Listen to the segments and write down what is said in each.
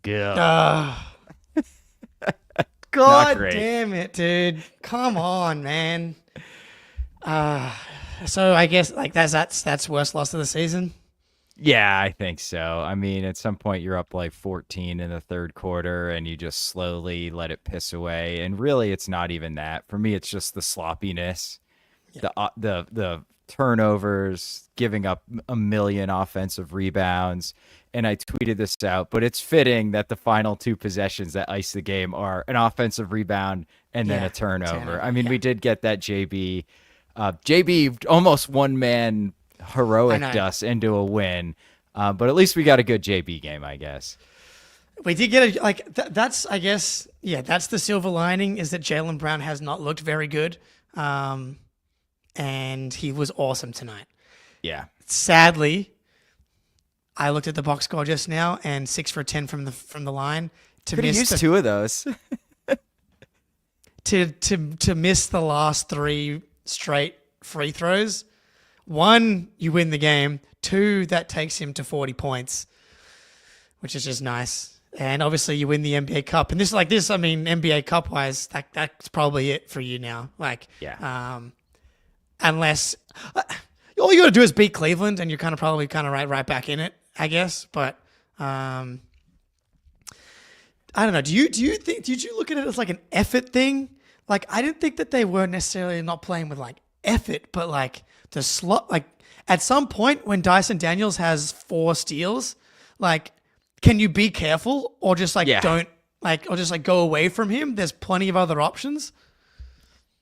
God. God great. damn it, dude. Come on, man. So I guess like that's worst loss of the season. Yeah, I think so. I mean, at some point you're up like 14 in the third quarter and you just slowly let it piss away. And really it's not even that. For me, it's just the sloppiness, the turnovers, giving up a million offensive rebounds. And I tweeted this out, but it's fitting that the final two possessions that ice the game are an offensive rebound and then Yeah, a turnover. I mean, yeah. we did get that JB almost one man I heroic know. us into a win. But at least we got a good JB game, I guess. We did get that's I guess that's the silver lining is that Jaylen Brown has not looked very good, and he was awesome tonight. Yeah. Sadly, I looked at the box score just now and 6 for 10 from the line to Could have miss used two of those. to miss the last three straight free throws. One, you win the game. Two, that takes him to 40 points, which is just nice. And obviously, you win the NBA Cup. And I mean, NBA Cup wise, that's probably it for you now. Yeah. Unless all you got to do is beat Cleveland, and you're probably right back in it, I guess. But I don't know. Did you look at it as like an effort thing? Like, I didn't think that they were necessarily not playing with like effort, but like the slot. Like at some point when Dyson Daniels has 4 steals, like, can you be careful or just don't or just go away from him? There's plenty of other options.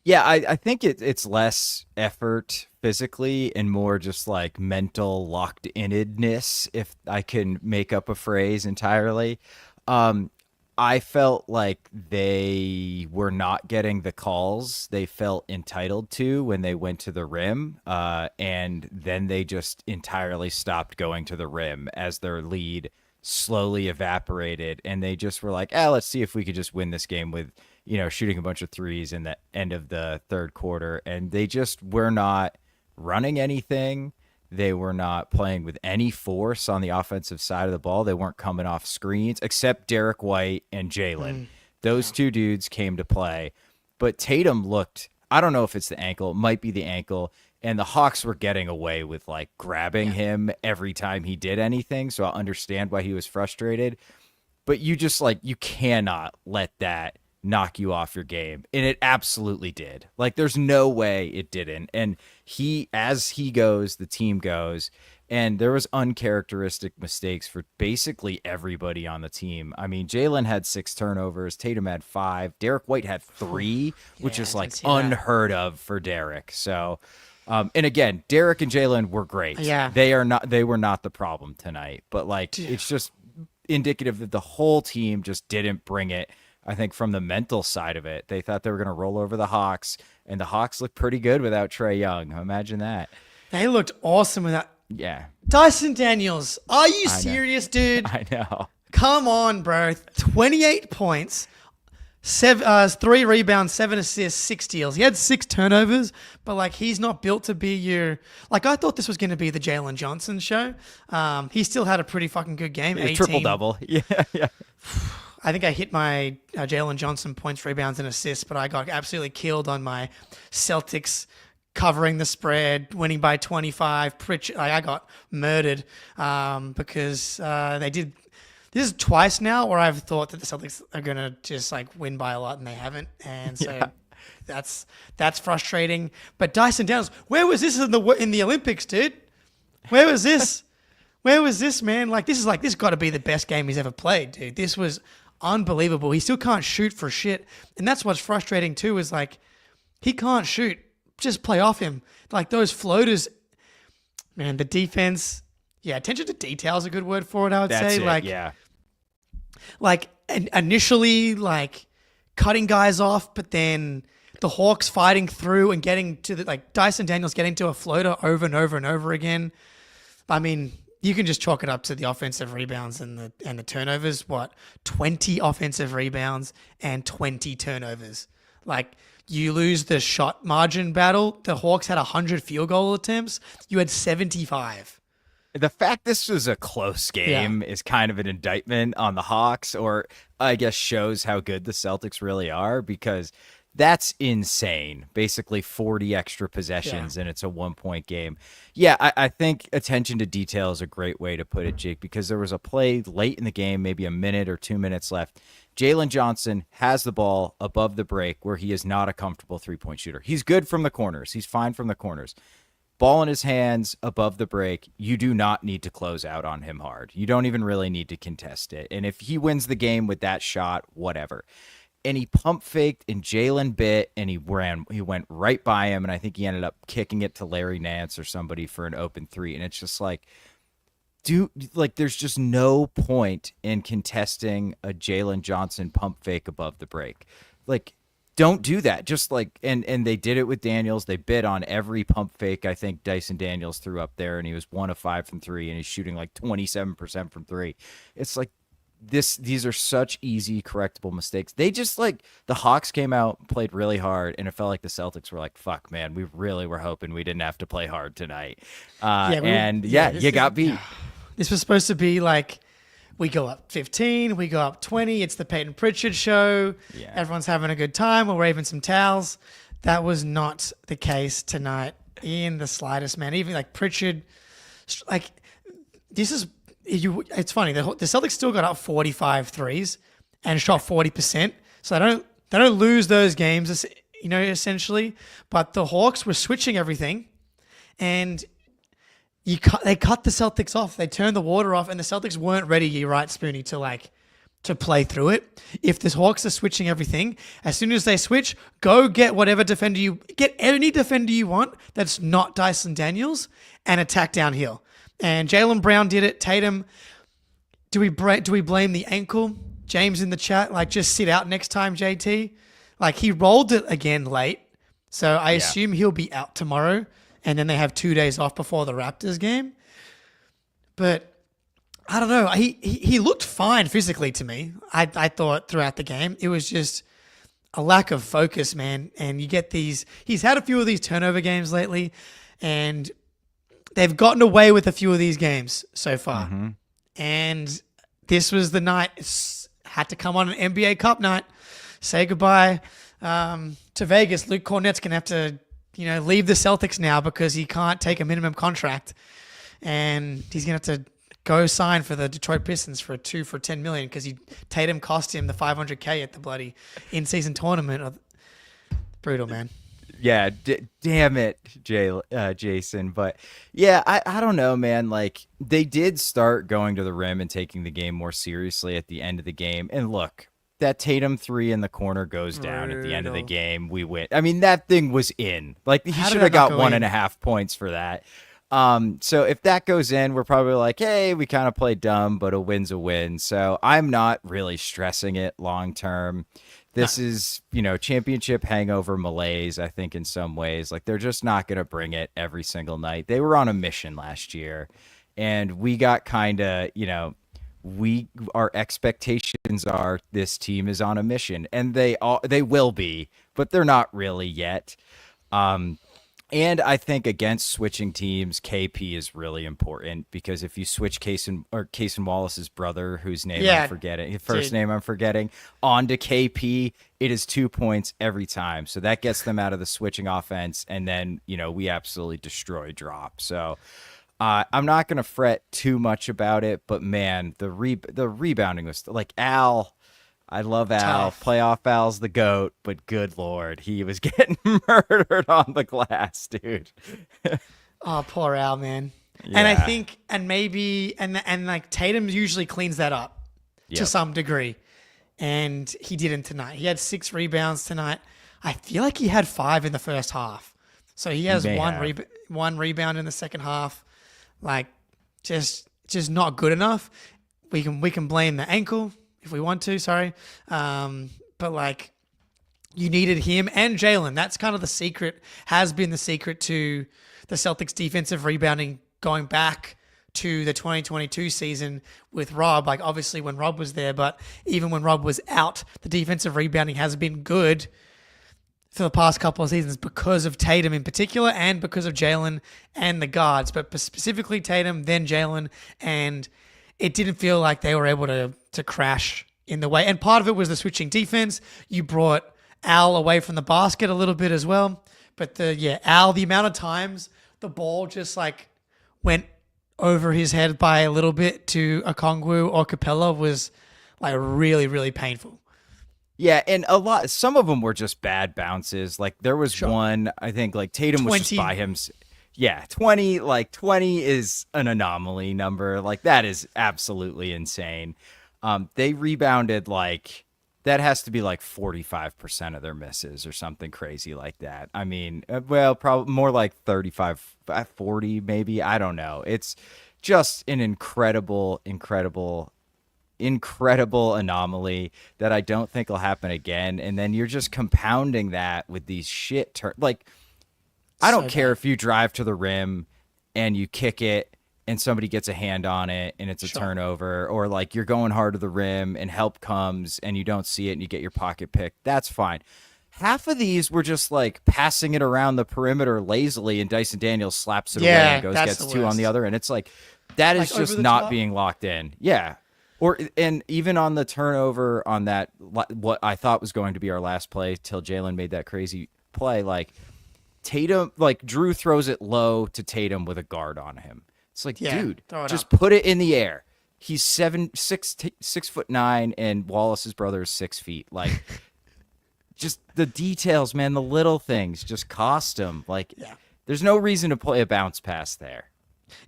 Yeah, I think it's less effort physically and more just like mental locked innedness, if I can make up a phrase entirely. I felt like they were not getting the calls they felt entitled to when they went to the rim, and then they just entirely stopped going to the rim as their lead slowly evaporated, and they just were like, let's see if we could just win this game with, shooting a bunch of threes in the end of the third quarter. And they just were not running anything. They were not playing with any force on the offensive side of the ball. They weren't coming off screens except Derek White and Jaylen. Those two dudes came to play. But Tatum looked, I don't know if it's the ankle, it might be the ankle. And the Hawks were getting away with like grabbing him every time he did anything. So I understand why he was frustrated. But you just you cannot let that knock you off your game. And it absolutely did. Like, there's no way it didn't. And as he goes, the team goes. And there was uncharacteristic mistakes for basically everybody on the team. I mean, Jaylen had 6 turnovers. Tatum had 5. Derek White had 3, which is unheard of for Derek. So, and again, Derek and Jaylen were great. Yeah. They were not the problem tonight. But it's just indicative that the whole team just didn't bring it. I think from the mental side of it, they thought they were going to roll over the Hawks, and the Hawks looked pretty good without Trae Young. Imagine that. They looked awesome without. Yeah. Dyson Daniels, are you serious, dude? I know. Come on, bro. 28 points, 3 rebounds, 7 assists, 6 steals. He had 6 turnovers, but he's not built to be your. I thought this was going to be the Jalen Johnson show. He still had a pretty fucking good game. 18. Triple double. Yeah. I think I hit my Jalen Johnson points, rebounds, and assists, but I got absolutely killed on my Celtics covering the spread, winning by 25. I got murdered because they did. This is twice now where I've thought that the Celtics are going to just win by a lot, and they haven't. And so that's frustrating. But Dyson Daniels, where was this in the Olympics, dude? Where was this? Where was this, man? This got to be the best game he's ever played, dude. This was unbelievable. He still can't shoot for shit. And that's what's frustrating too, is he can't shoot. Just play off him. Those floaters, man, the defense, attention to detail is a good word for it, I would say. Initially, cutting guys off, but then the Hawks fighting through and getting to Dyson Daniels getting to a floater over and over and over again. I mean, you can just chalk it up to the offensive rebounds and the turnovers. 20 offensive rebounds and 20 turnovers. You lose the shot margin battle. The Hawks had 100 field goal attempts. You had 75. The fact this was a close Yeah. game is kind of an indictment on the Hawks, or I guess shows how good the Celtics really are, because that's insane. Basically 40 extra Yeah. possessions and it's a 1 point game. Yeah, I think attention to detail is a great way to put it, Jake, because there was a play late in the game, maybe a minute or 2 minutes left. Jalen Johnson has the ball above the break where he is not a comfortable 3 point shooter. He's good from the corners. He's fine from the corners. Ball in his hands above the break, you do not need to close out on him hard. You don't even really need to contest it. And if he wins the game with that shot, whatever. And he pump faked and Jalen bit and he went right by him. And I think he ended up kicking it to Larry Nance or somebody for an open three. And it's just like, there's just no point in contesting a Jalen Johnson pump fake above the break. Like, don't do that. Just like, and they did it with Daniels. They bid on every pump fake I think Dyson Daniels threw up there, and he was 1 of 5 from three, and he's shooting like 27% from three. It's like these are such easy correctable mistakes. They just like the Hawks came out, played really hard, and it felt like the Celtics were like, "Fuck, man, we really were hoping we didn't have to play hard tonight." You got beat. This was supposed to be like we go up 15, we go up 20. It's the Peyton Pritchard show. Yeah. Everyone's having a good time. We're waving some towels. That was not the case tonight in the slightest, man. Even like Pritchard, like this is you. It's funny. The Celtics still got up 45 threes and shot 40%. So they don't lose those games, essentially. But the Hawks were switching everything, and they cut the Celtics off. They turned the water off, and the Celtics weren't ready. You're right, Spoonie, to play through it. If the Hawks are switching everything, as soon as they switch, go get any defender you want that's not Dyson Daniels and attack downhill. And Jaylen Brown did it. Tatum, do we blame the ankle? James in the chat, like just sit out next time, JT. Like he rolled it again late, so I assume he'll be out tomorrow. And then they have 2 days off before the Raptors game. But I don't know. He looked fine physically to me. I thought throughout the game. It was just a lack of focus, man. And you get these. He's had a few of these turnover games lately, and they've gotten away with a few of these games so far. Mm-hmm. And this was the night. It's had to come on an NBA Cup night. Say goodbye to Vegas. Luke Cornett's going to have to leave the Celtics now because he can't take a minimum contract, and he's gonna have to go sign for the Detroit Pistons for 10 million because Tatum cost him the $500K at the bloody in-season tournament. Brutal, man. Yeah, damn it, Jason. But yeah, I don't know, man. Like they did start going to the rim and taking the game more seriously at the end of the game. And look, that Tatum three in the corner goes down at the end of the game. We win. I mean, that thing was in. Like he should have got 1.5 points for that. So if that goes in, we're probably like, hey, we kind of played dumb, but a win's a win. So I'm not really stressing it long term. This is, championship hangover malaise, I think, in some ways. Like they're just not going to bring it every single night. They were on a mission last year, and we got kind of, our expectations are this team is on a mission, and they will be, but they're not really yet. And I think against switching teams, KP is really important because if you switch Cason Wallace's brother, whose name I'm forgetting, his first name I'm forgetting, onto KP, it is 2 points every time. So that gets them out of the switching offense, and then we absolutely destroy drop. So. I'm not going to fret too much about it, but man, the rebounding was like Al. I love Al. Tough. Playoff Al's the GOAT, but good Lord, he was getting murdered on the glass, dude. Oh, poor Al, man. Yeah. And I think, and maybe, and like Tatum usually cleans that up to some degree. And he didn't tonight. He had 6 rebounds tonight. I feel like he had 5 in the first half. So he has one rebound in the second half. Like, just not good enough. We can blame the ankle if we want to. Sorry, but like, you needed him and Jalen. That's kind of the secret. Has been the secret to the Celtics' defensive rebounding going back to the 2022 season with Rob. Like, obviously when Rob was there, but even when Rob was out, the defensive rebounding has been good. for the past couple of seasons because of Tatum in particular and because of Jalen and the guards, but specifically Tatum, then Jalen, and it didn't feel like they were able to crash in the way. And part of it was the switching defense. You brought Al away from the basket a little bit as well. But Al, the amount of times the ball just like went over his head by a little bit to Okongwu or Capella was like really, really painful. Yeah, and some of them were just bad bounces. Like there was one, I think like Tatum was just by him. Yeah, 20, like 20 is an anomaly number. Like that is absolutely insane. They rebounded like that has to be like 45% of their misses or something crazy like that. I mean, well, probably more like 35, 40 maybe. I don't know. It's just an incredible anomaly that I don't think will happen again. And then you're just compounding that with these shit like I don't care if you drive to the rim and you kick it and somebody gets a hand on it and it's a turnover, or like you're going hard to the rim and help comes and you don't see it and you get your pocket picked. That's fine. Half of these were just like passing it around the perimeter lazily and Dyson Daniels slaps it away and gets two on the other. And it's like, that is just not being locked in. Yeah. And even on the turnover on that, what I thought was going to be our last play till Jalen made that crazy play, like Tatum, like Drew throws it low to Tatum with a guard on him. It's like, dude, just put it in the air. He's 6'9", and Wallace's brother is 6 feet. Like, just the details, man, the little things just cost him. Like, there's no reason to play a bounce pass there.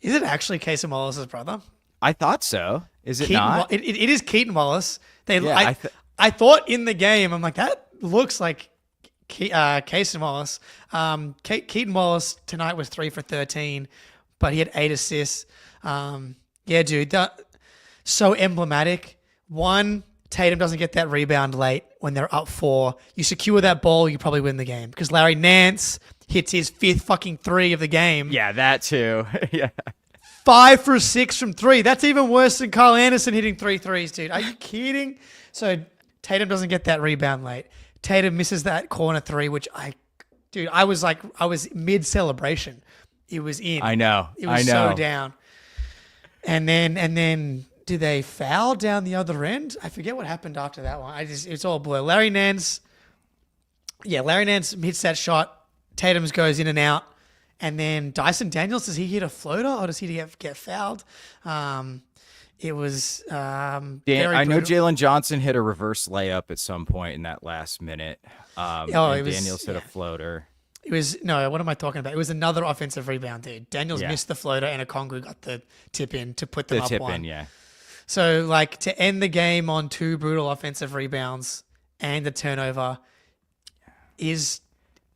Is it actually Casey Wallace's brother? I thought so. Is it Keaton, not? It is Keaton Wallace. I thought in the game, I'm like, that looks like Casey Wallace. Keaton Wallace tonight was 3 for 13. But he had 8 assists. Dude, so emblematic. One, Tatum doesn't get that rebound late when they're up 4. You secure that ball, you probably win the game. Because Larry Nance hits his 5th fucking 3 of the game. Yeah, that too. Yeah. 5 for 6 from 3. That's even worse than Kyle Anderson hitting 3 threes, dude. Are you kidding? So Tatum doesn't get that rebound late. Tatum misses that corner 3, which I was mid-celebration. It was in. I know. It was so down. And then do they foul down the other end? I forget what happened after that one. It's all blur. Larry Nance hits that shot. Tatum's goes in and out. And then Dyson Daniels, does he hit a floater or does he get fouled? It was I know Jalen Johnson hit a reverse layup at some point in that last minute. Daniels hit a floater. It was, no, what am I talking about? It was another offensive rebound, dude. Daniels missed the floater and Okongwu got the tip in to put them up 1. So, like, to end the game on 2 brutal offensive rebounds and the turnover is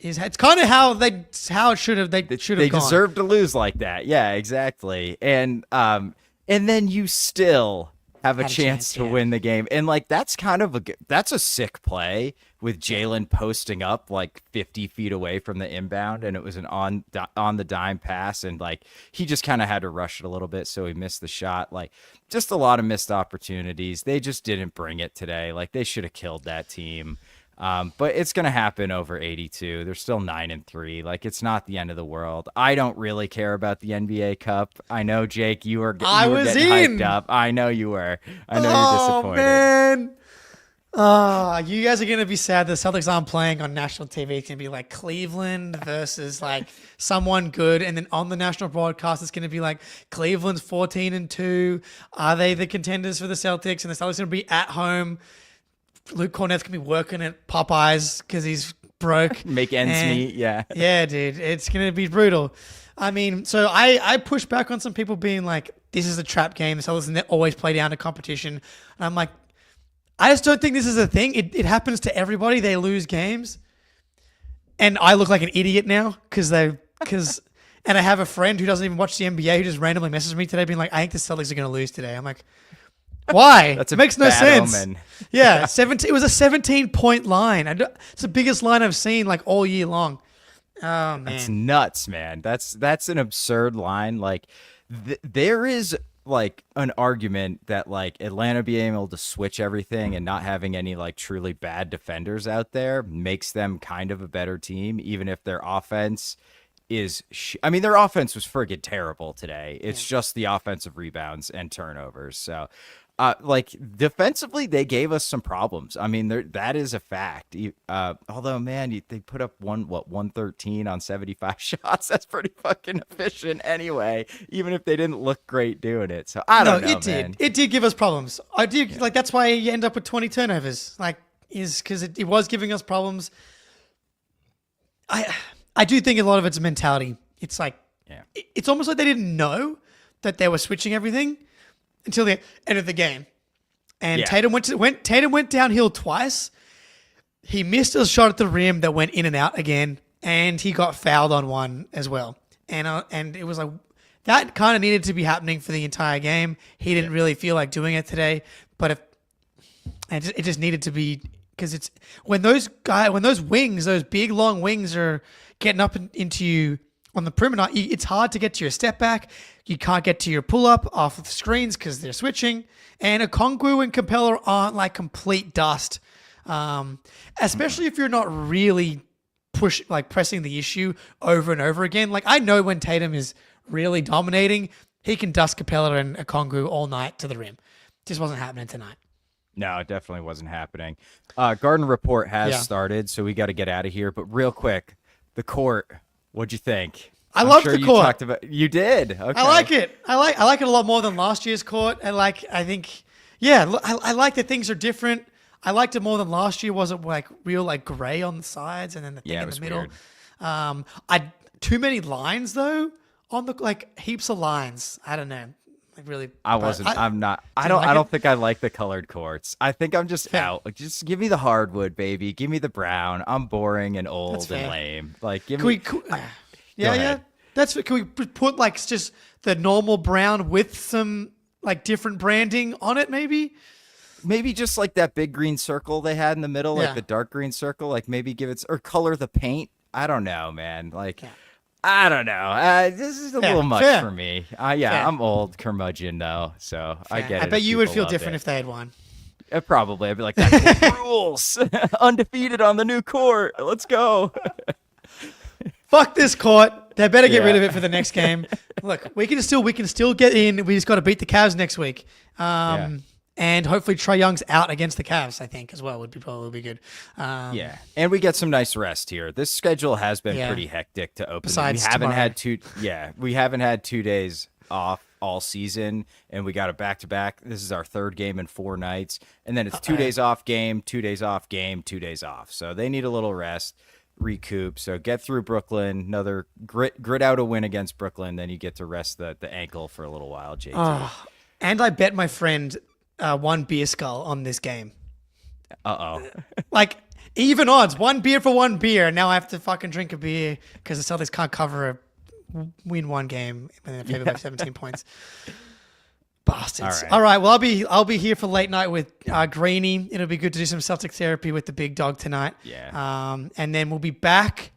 it's kind of how it should have. They should have gone. They deserve to lose like that. Yeah, exactly. And then you still have a chance to win the game. And like that's a sick play with Jalen posting up like 50 feet away from the inbound, and it was an on the dime pass, and like he just kind of had to rush it a little bit, so he missed the shot. Like just a lot of missed opportunities. They just didn't bring it today. Like they should have killed that team. But it's going to happen over 82. They're still 9-3. Like it's not the end of the world. I don't really care about the NBA Cup. I know, Jake, you were getting hyped up. I know you were. I know you're disappointed. Man. You guys are going to be sad the Celtics aren't playing on national TV. It's going to be like Cleveland versus like someone good. And then on the national broadcast, it's going to be like Cleveland's 14-2. Are they the contenders for the Celtics? And the Celtics are going to be at home. Luke Cornett's going to be working at Popeyes because he's broke. Make ends meet, yeah. Yeah, dude. It's going to be brutal. I mean, so I push back on some people being like, this is a trap game. The Celtics always play down to competition. And I'm like, I just don't think this is a thing. It happens to everybody. They lose games. And I look like an idiot now and I have a friend who doesn't even watch the NBA who just randomly messages me today being like, I think the Celtics are going to lose today. I'm like, why? It makes no sense. Omen. Yeah, 17. It was a 17-point line. It's the biggest line I've seen like all year long. Oh man, that's nuts, man. That's an absurd line. Like there is like an argument that like Atlanta being able to switch everything and not having any like truly bad defenders out there makes them kind of a better team, even if their offense is I mean, their offense was friggin' terrible today. It's just the offensive rebounds and turnovers. So like defensively, they gave us some problems. I mean, that is a fact. Although, man, they put up 113 on 75 shots. That's pretty fucking efficient anyway, even if they didn't look great doing it. So I don't know, it man. did. It did give us problems. I did like that's why you end up with 20 turnovers. Like, is because it was giving us problems. I do think a lot of it's mentality. It's like it's almost like they didn't know that they were switching everything until the end of the game. And Tatum went downhill twice. He missed a shot at the rim that went in and out again, and he got fouled on one as well. And it was like that kind of needed to be happening for the entire game. He didn't really feel like doing it today, but it just needed to be because it's when those wings, those big long wings are getting up into you on the perimeter, it's hard to get to your step back. You can't get to your pull up off of the screens because they're switching. And Okongwu and Capella aren't like complete dust, especially if you're not really pressing the issue over and over again. Like I know when Tatum is really dominating, he can dust Capella and Okongwu all night to the rim. Just wasn't happening tonight. No, it definitely wasn't happening. Garden Report has started, so we got to get out of here. But real quick, the court. What'd you think? I love the court. You did. Okay. I like it. I like it a lot more than last year's court. I like that things are different. I liked it more than last year. Wasn't like real like gray on the sides and then the thing in the middle. Weird. Too many lines though on the like heaps of lines. I don't know. Like really. I don't think I like the colored courts. I think I'm just out. Like just give me the hardwood, baby. Give me the brown. I'm boring and old and lame. Like give me. Yeah. Can we put like just the normal brown with some like different branding on it? Maybe just like that big green circle they had in the middle, like the dark green circle. Like maybe give it or color the paint. I don't know, man. Like. I don't know. This is a little much for me. I'm old curmudgeon though, so I get it. I bet you would feel different if they had won. Probably. I'd be like, that's the rules. Undefeated on the new court. Let's go. Fuck this court. They better get rid of it for the next game. Look, we can still get in. We just got to beat the Cavs next week. And hopefully Trae Young's out against the Cavs, I think, as well. Would probably be good. And we get some nice rest here. This schedule has been pretty hectic to open. Besides we haven't tomorrow. we haven't had 2 days off all season, and we got a back-to-back. This is our third game in 4 nights, and then it's 2 days off game, 2 days off game, 2 days off. So they need a little rest, recoup. So get through Brooklyn, another grit out a win against Brooklyn, then you get to rest the ankle for a little while, JT. And I bet my friend one beer skull on this game. Like even odds, 1 beer for 1 beer. Now I have to fucking drink a beer because the Celtics can't win 1 game when they're favored by 17 points. Bastards. All right. Well, I'll be here for late night with Greeny. It'll be good to do some Celtic therapy with the big dog tonight. And then we'll be back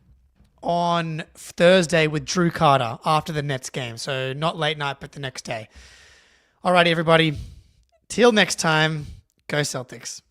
on Thursday with Drew Carter after the Nets game. So not late night, but the next day. All right, everybody. Till next time, go Celtics.